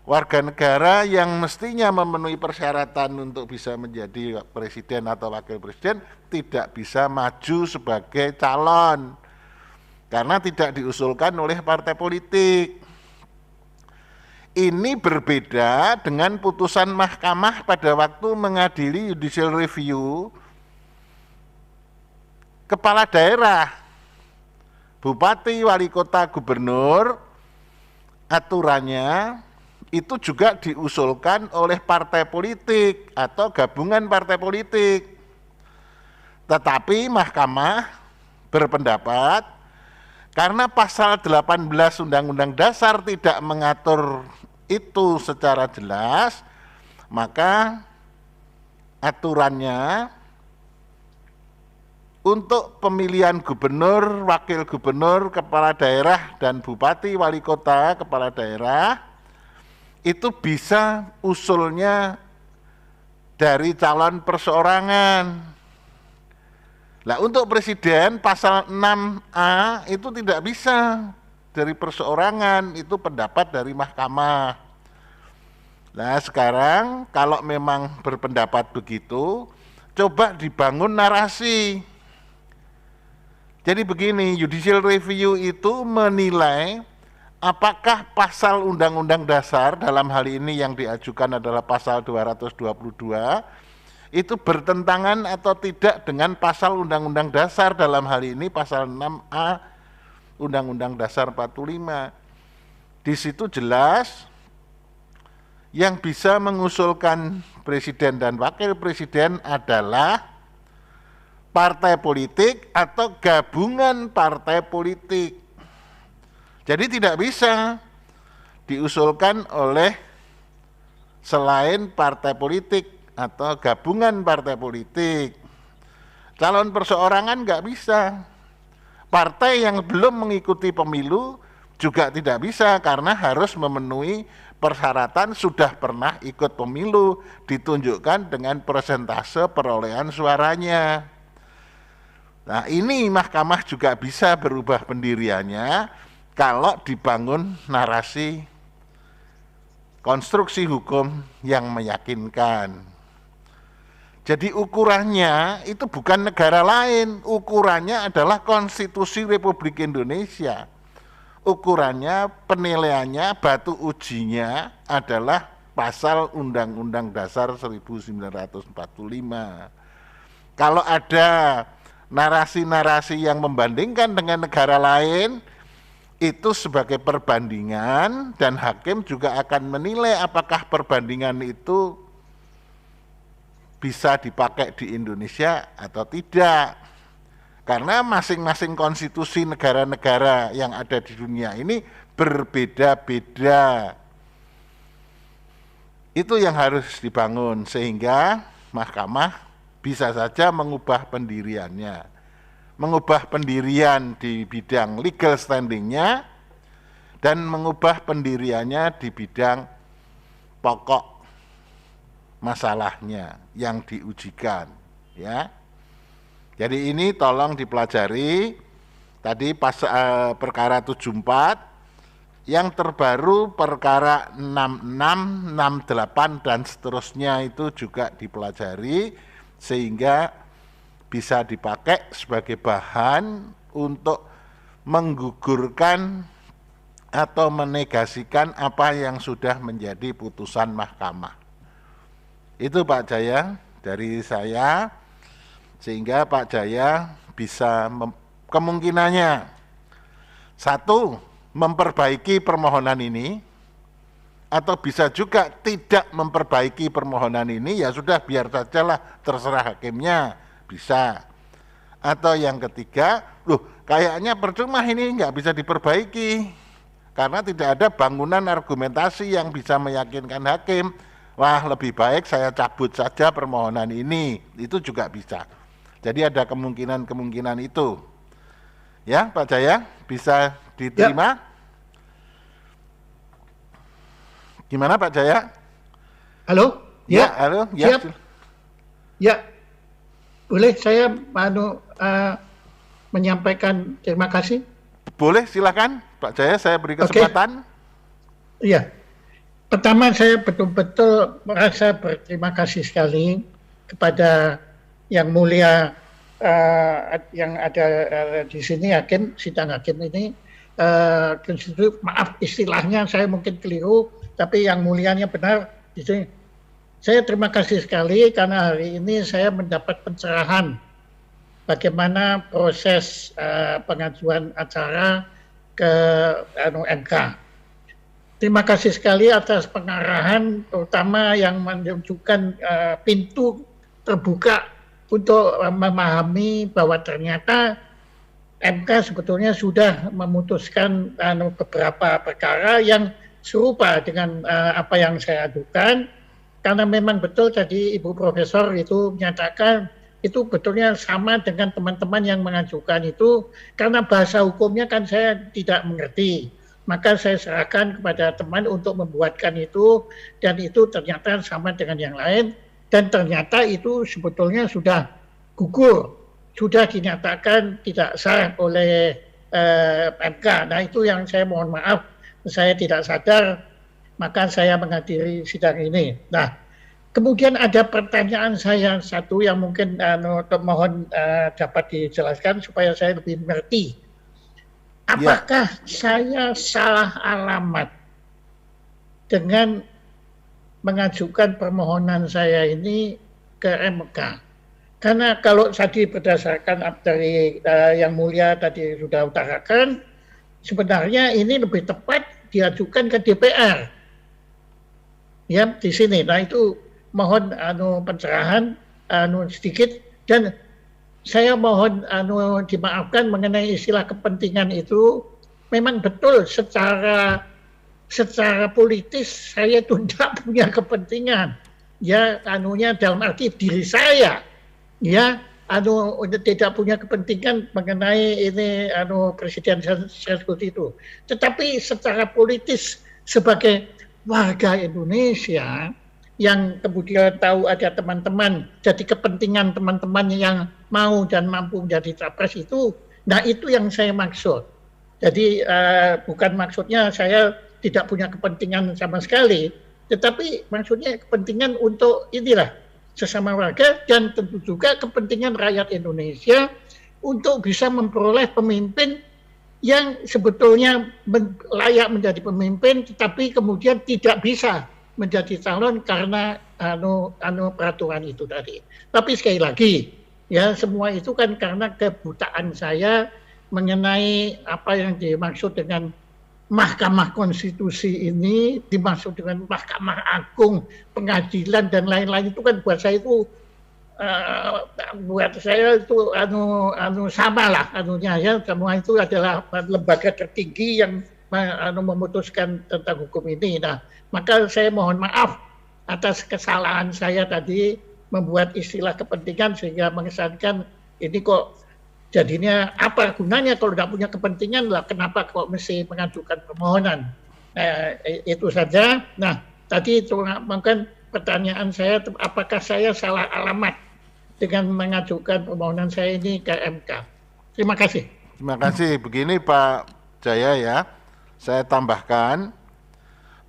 warga negara yang mestinya memenuhi persyaratan untuk bisa menjadi presiden atau wakil presiden tidak bisa maju sebagai calon karena tidak diusulkan oleh partai politik. Ini berbeda dengan putusan mahkamah pada waktu mengadili judicial review kepala daerah, bupati, wali kota, gubernur, aturannya itu juga diusulkan oleh partai politik atau gabungan partai politik. Tetapi mahkamah berpendapat karena pasal 18 Undang-Undang Dasar tidak mengatur itu secara jelas, maka aturannya untuk pemilihan gubernur, wakil gubernur, kepala daerah, dan bupati, wali kota, kepala daerah itu bisa usulnya dari calon perseorangan. Nah, untuk presiden pasal 6A itu tidak bisa dari perseorangan, itu pendapat dari mahkamah. Nah, sekarang kalau memang berpendapat begitu, coba dibangun narasi. Jadi begini, judicial review itu menilai apakah pasal Undang-Undang Dasar dalam hal ini yang diajukan adalah pasal 222 itu bertentangan atau tidak dengan pasal Undang-Undang Dasar dalam hal ini pasal 6A Undang-Undang Dasar 45. Di situ jelas yang bisa mengusulkan presiden dan wakil presiden adalah partai politik atau gabungan partai politik. Jadi tidak bisa diusulkan oleh selain partai politik atau gabungan partai politik. Calon perseorangan nggak bisa. Partai yang belum mengikuti pemilu juga tidak bisa karena harus memenuhi persyaratan sudah pernah ikut pemilu, ditunjukkan dengan persentase perolehan suaranya. Nah, ini mahkamah juga bisa berubah pendiriannya kalau dibangun narasi konstruksi hukum yang meyakinkan. Jadi ukurannya itu bukan negara lain, ukurannya adalah Konstitusi Republik Indonesia. Ukurannya, penilaiannya, batu ujinya adalah pasal Undang-Undang Dasar 1945. Kalau ada narasi-narasi yang membandingkan dengan negara lain, itu sebagai perbandingan dan hakim juga akan menilai apakah perbandingan itu bisa dipakai di Indonesia atau tidak. Karena masing-masing konstitusi negara-negara yang ada di dunia ini berbeda-beda. Itu yang harus dibangun sehingga mahkamah bisa saja mengubah pendiriannya. Mengubah pendirian di bidang legal standingnya dan mengubah pendiriannya di bidang pokok masalahnya yang diujikan, ya. Jadi ini tolong dipelajari. Tadi perkara 74, yang terbaru perkara 66, 68 dan seterusnya itu juga dipelajari sehingga bisa dipakai sebagai bahan untuk menggugurkan atau menegasikan apa yang sudah menjadi putusan mahkamah. Itu Pak Jaya dari saya, sehingga Pak Jaya bisa kemungkinannya satu, memperbaiki permohonan ini, atau bisa juga tidak memperbaiki permohonan ini, ya sudah biar sajalah terserah hakimnya, bisa. Atau yang ketiga, loh kayaknya percuma ini nggak bisa diperbaiki karena tidak ada bangunan argumentasi yang bisa meyakinkan hakim. Wah lebih baik saya cabut saja permohonan ini, itu juga bisa. Jadi ada kemungkinan-kemungkinan itu. Ya Pak Jaya, bisa diterima? Ya. Gimana Pak Jaya? Halo? Ya, halo. Ya. Siap. Ya. Boleh saya menyampaikan terima kasih? Boleh, silakan Pak Jaya, saya beri kesempatan. Iya. Pertama saya betul-betul merasa berterima kasih sekali kepada Yang Mulia yang ada di sini, sidang hakim ini. Maaf istilahnya saya mungkin keliru, tapi yang mulianya benar di sini. Saya terima kasih sekali karena hari ini saya mendapat pencerahan bagaimana proses pengajuan acara ke MK. Terima kasih sekali atas pengarahan, terutama yang menunjukkan pintu terbuka untuk memahami bahwa ternyata MK sebetulnya sudah memutuskan beberapa perkara yang serupa dengan apa yang saya ajukan, karena memang betul tadi Ibu Profesor itu menyatakan itu betulnya sama dengan teman-teman yang mengajukan itu, karena bahasa hukumnya kan saya tidak mengerti. Maka saya serahkan kepada teman untuk membuatkan itu, dan itu ternyata sama dengan yang lain, dan ternyata itu sebetulnya sudah gugur, sudah dinyatakan tidak sah oleh MK. Nah itu yang saya mohon maaf, saya tidak sadar, maka saya menghadiri sidang ini. Nah, kemudian ada pertanyaan saya satu yang mungkin mohon dapat dijelaskan supaya saya lebih mengerti. Apakah saya salah alamat dengan mengajukan permohonan saya ini ke MK? Karena kalau tadi berdasarkan dari Yang Mulia tadi sudah utarakan, sebenarnya ini lebih tepat diajukan ke DPR. Ya, di sini. Nah, itu mohon pencerahan sedikit, dan saya mohon dimaafkan mengenai istilah kepentingan itu. Memang betul secara politis saya itu tidak punya kepentingan. Ya, dalam arti diri saya. Ya, tidak punya kepentingan mengenai ini presiden seperti itu. Tetapi secara politis sebagai warga Indonesia yang kemudian tahu ada teman-teman, jadi kepentingan teman-teman yang mau dan mampu menjadi capres itu, nah itu yang saya maksud. Jadi bukan maksudnya saya tidak punya kepentingan sama sekali, tetapi maksudnya kepentingan untuk inilah sesama warga, dan tentu juga kepentingan rakyat Indonesia untuk bisa memperoleh pemimpin yang sebetulnya layak menjadi pemimpin, tetapi kemudian tidak bisa menjadi calon karena peraturan itu tadi. Tapi sekali lagi, ya semua itu kan karena kebutaan saya mengenai apa yang dimaksud dengan Mahkamah Konstitusi ini, dimaksud dengan Mahkamah Agung, pengadilan dan lain-lain, itu kan buat saya itu sama lah anunya ya, semua itu adalah lembaga tertinggi yang memutuskan tentang hukum ini. Nah, maka saya mohon maaf atas kesalahan saya tadi membuat istilah kepentingan sehingga mengesankan ini kok jadinya apa gunanya kalau tidak punya kepentingan lah, kenapa kok mesti mengajukan permohonan. Itu saja. Nah, tadi itu mungkin pertanyaan saya, apakah saya salah alamat dengan mengajukan permohonan saya ini ke MK. Terima kasih. Terima kasih. Begini Pak Jaya ya, saya tambahkan,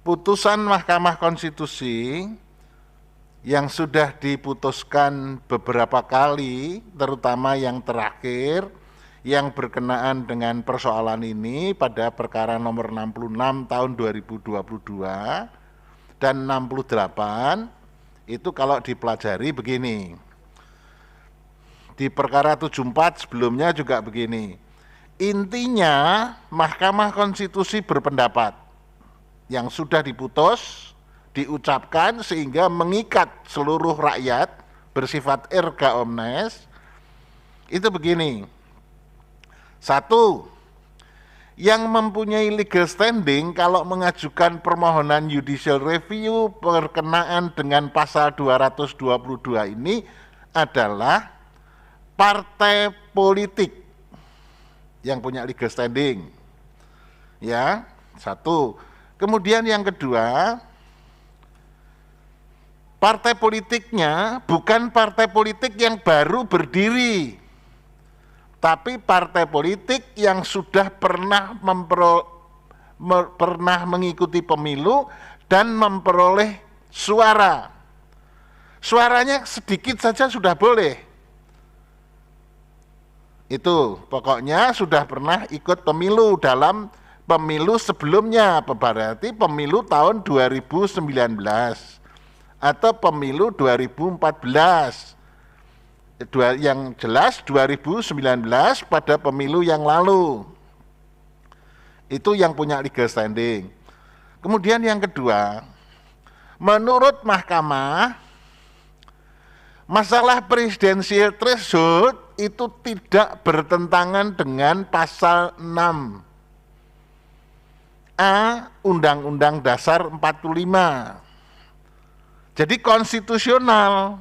putusan Mahkamah Konstitusi yang sudah diputuskan beberapa kali, terutama yang terakhir, yang berkenaan dengan persoalan ini pada perkara nomor 66 tahun 2022 dan 68, itu kalau dipelajari begini. Di perkara 74 sebelumnya juga begini. Intinya Mahkamah Konstitusi berpendapat yang sudah diputus, diucapkan sehingga mengikat seluruh rakyat, bersifat erga omnes, itu begini. Satu, yang mempunyai legal standing kalau mengajukan permohonan judicial review berkenaan dengan pasal 222 ini adalah partai politik yang punya legal standing. Ya, satu. Kemudian yang kedua, partai politiknya bukan partai politik yang baru berdiri, tapi partai politik yang sudah pernah mengikuti pemilu dan memperoleh suara. Suaranya sedikit saja sudah boleh. Itu pokoknya sudah pernah ikut pemilu dalam pemilu sebelumnya, berarti pemilu tahun 2019 atau pemilu 2014. Yang jelas 2019 pada pemilu yang lalu. Itu yang punya legal standing. Kemudian yang kedua, menurut Mahkamah, masalah presidensial threshold itu tidak bertentangan dengan pasal 6A Undang-Undang Dasar 45. Jadi konstitusional.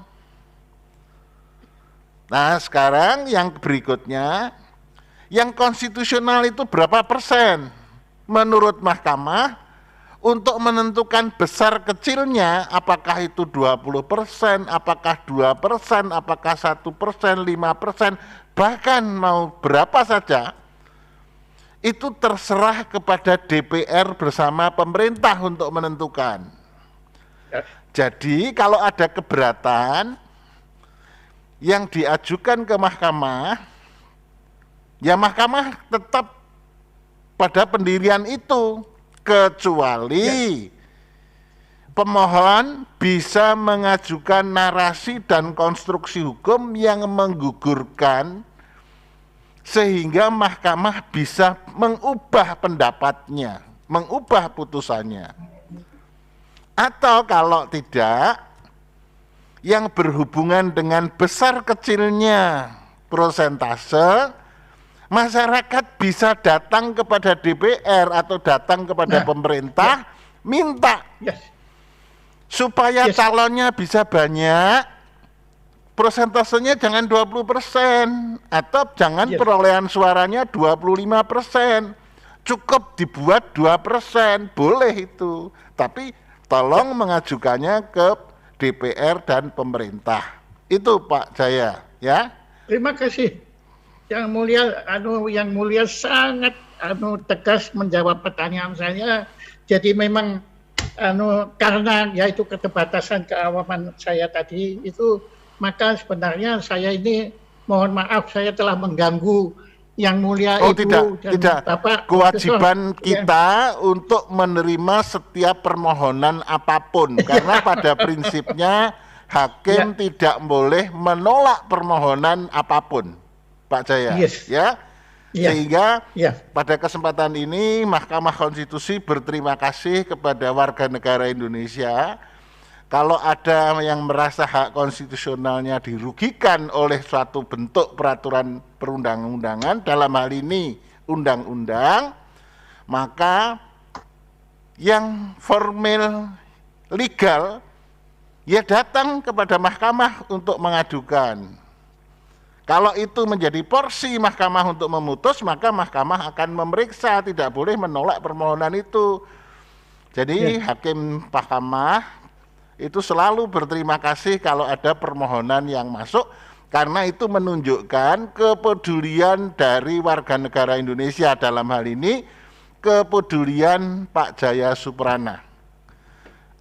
Nah, sekarang yang berikutnya, yang konstitusional itu berapa persen? Menurut Mahkamah, untuk menentukan besar kecilnya, apakah itu 20%, apakah 2%, apakah 1%, 5%, bahkan mau berapa saja, itu terserah kepada DPR bersama pemerintah untuk menentukan. Jadi kalau ada keberatan yang diajukan ke Mahkamah, ya Mahkamah tetap pada pendirian itu, kecuali pemohon bisa mengajukan narasi dan konstruksi hukum yang menggugurkan sehingga Mahkamah bisa mengubah pendapatnya, mengubah putusannya. Atau kalau tidak, yang berhubungan dengan besar kecilnya persentase, masyarakat bisa datang kepada DPR atau datang kepada pemerintah, minta supaya calonnya bisa banyak, persentasenya jangan 20% atau jangan perolehan suaranya 25%, cukup dibuat 2%, boleh itu, tapi tolong mengajukannya ke DPR dan pemerintah. Itu Pak Jaya, ya. Terima kasih. Yang mulia sangat tegas menjawab pertanyaan saya. Jadi memang karena yaitu keterbatasan keawaman saya tadi itu, maka sebenarnya saya ini mohon maaf saya telah mengganggu yang mulia Ibu dan tidak. Bapak. Kewajiban kita untuk menerima setiap permohonan apapun, karena pada prinsipnya hakim tidak boleh menolak permohonan apapun, Pak Jaya. Ya. Sehingga pada kesempatan ini Mahkamah Konstitusi berterima kasih kepada warga negara Indonesia kalau ada yang merasa hak konstitusionalnya dirugikan oleh suatu bentuk peraturan perundang-undangan, dalam hal ini undang-undang, maka yang formal legal ya datang kepada mahkamah untuk mengadukan. Kalau itu menjadi porsi mahkamah untuk memutus, maka mahkamah akan memeriksa, tidak boleh menolak permohonan itu. Jadi hakim mahkamah itu selalu berterima kasih kalau ada permohonan yang masuk, karena itu menunjukkan kepedulian dari warga negara Indonesia, dalam hal ini kepedulian Pak Jaya Suprana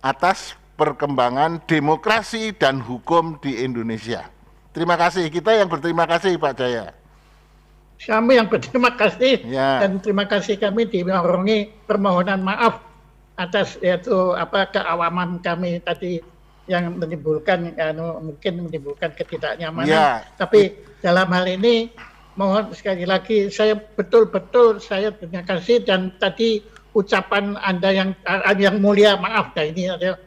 atas perkembangan demokrasi dan hukum di Indonesia. Terima kasih, kita yang berterima kasih Pak Jaya. Kami yang berterima kasih dan terima kasih kami diwarngi permohonan maaf atas keawaman kami tadi yang menimbulkan mungkin menimbulkan ketidaknyamanan. Tapi dalam hal ini mohon sekali lagi saya betul-betul saya terima kasih, dan tadi ucapan Anda yang mulia, maaf ini ada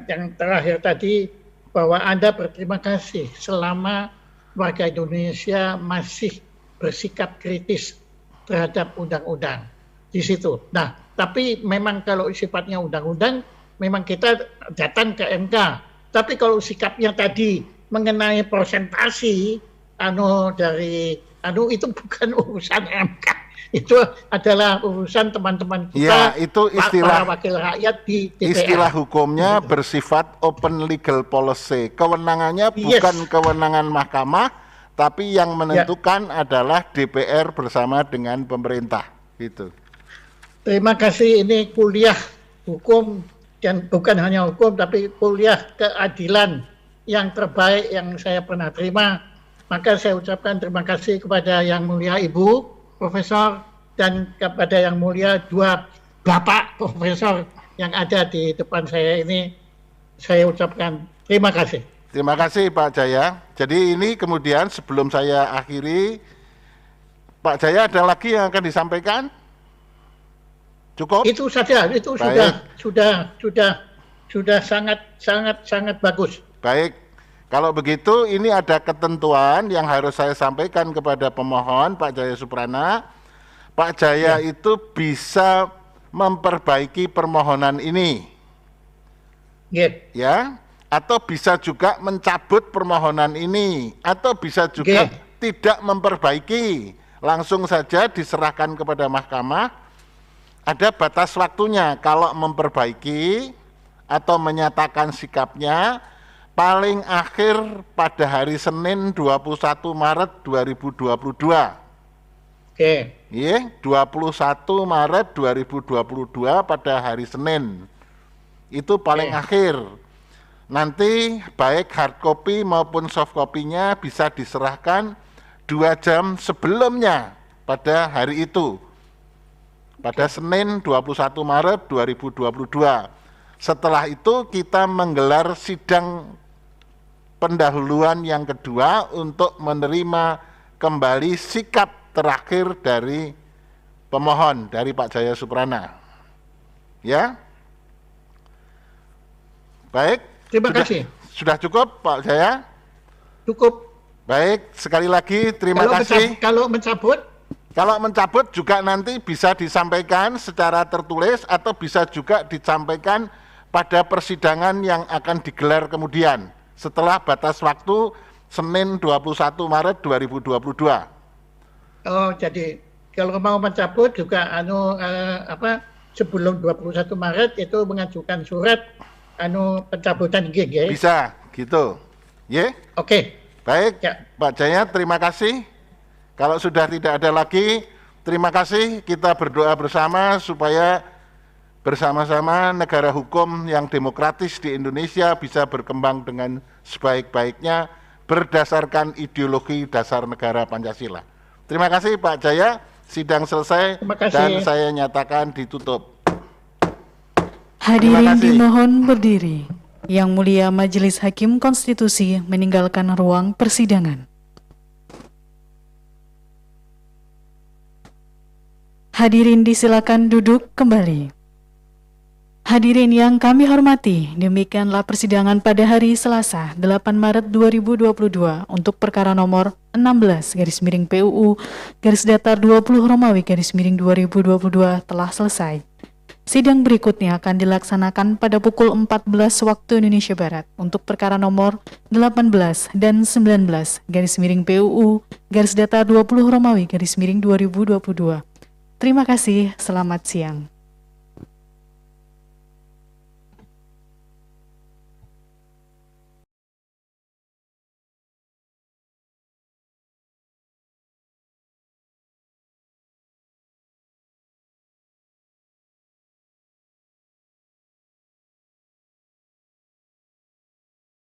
yang terakhir tadi, bahwa Anda berterima kasih selama warga Indonesia masih bersikap kritis terhadap undang-undang di situ. Nah, tapi memang kalau sifatnya undang-undang, memang kita datang ke MK. Tapi kalau sikapnya tadi mengenai persentasi itu bukan urusan MK. Itu adalah urusan teman-teman kita, itu istilah para wakil rakyat di DPR. Istilah hukumnya bersifat open legal policy. Kewenangannya bukan kewenangan mahkamah, tapi yang menentukan adalah DPR bersama dengan pemerintah. Gitu. Terima kasih, ini kuliah hukum, dan bukan hanya hukum, tapi kuliah keadilan yang terbaik yang saya pernah terima. Maka saya ucapkan terima kasih kepada Yang Mulia Ibu Profesor, dan kepada yang mulia dua bapak profesor yang ada di depan saya ini, saya ucapkan terima kasih. Terima kasih Pak Jaya. Jadi ini kemudian sebelum saya akhiri, Pak Jaya ada lagi yang akan disampaikan? Cukup? Itu saja, itu sudah sangat bagus. Baik. Kalau begitu, ini ada ketentuan yang harus saya sampaikan kepada pemohon Pak Jaya Suprana. Pak Jaya itu bisa memperbaiki permohonan ini, ya, atau bisa juga mencabut permohonan ini, atau bisa juga tidak memperbaiki, langsung saja diserahkan kepada mahkamah. Ada batas waktunya. Kalau memperbaiki atau menyatakan sikapnya, paling akhir pada hari Senin 21 Maret 2022. Oke. 21 Maret 2022 pada hari Senin. Itu paling akhir. Nanti baik hard copy maupun soft copy-nya bisa diserahkan 2 jam sebelumnya pada hari itu. Pada Senin 21 Maret 2022. Setelah itu kita menggelar sidang pendahuluan yang kedua untuk menerima kembali sikap terakhir dari pemohon, dari Pak Jaya Suprana. Ya, baik. Terima kasih. Sudah cukup Pak Jaya? Cukup. Baik, sekali lagi terima kasih. Kalau mencabut? Kalau mencabut juga nanti bisa disampaikan secara tertulis atau bisa juga disampaikan pada persidangan yang akan digelar kemudian setelah batas waktu Senin 21 Maret 2022. Oh, jadi kalau mau mencabut juga sebelum 21 Maret itu mengajukan surat pencabutan GG. Bisa, gitu. Ya? Oke. Baik, Pak Jaya, terima kasih. Kalau sudah tidak ada lagi, terima kasih. Kita berdoa bersama supaya bersama-sama negara hukum yang demokratis di Indonesia bisa berkembang dengan sebaik-baiknya berdasarkan ideologi dasar negara Pancasila. Terima kasih Pak Jaya, sidang selesai dan saya nyatakan ditutup. Hadirin dimohon berdiri. Yang Mulia Majelis Hakim Konstitusi meninggalkan ruang persidangan. Hadirin disilakan duduk kembali. Hadirin yang kami hormati, demikianlah persidangan pada hari Selasa 8 Maret 2022 untuk perkara nomor 16/PUU _20 telah selesai. Sidang berikutnya akan dilaksanakan pada pukul 14 waktu Indonesia Barat untuk perkara nomor 18 dan 19/PUU _20 Terima kasih, selamat siang.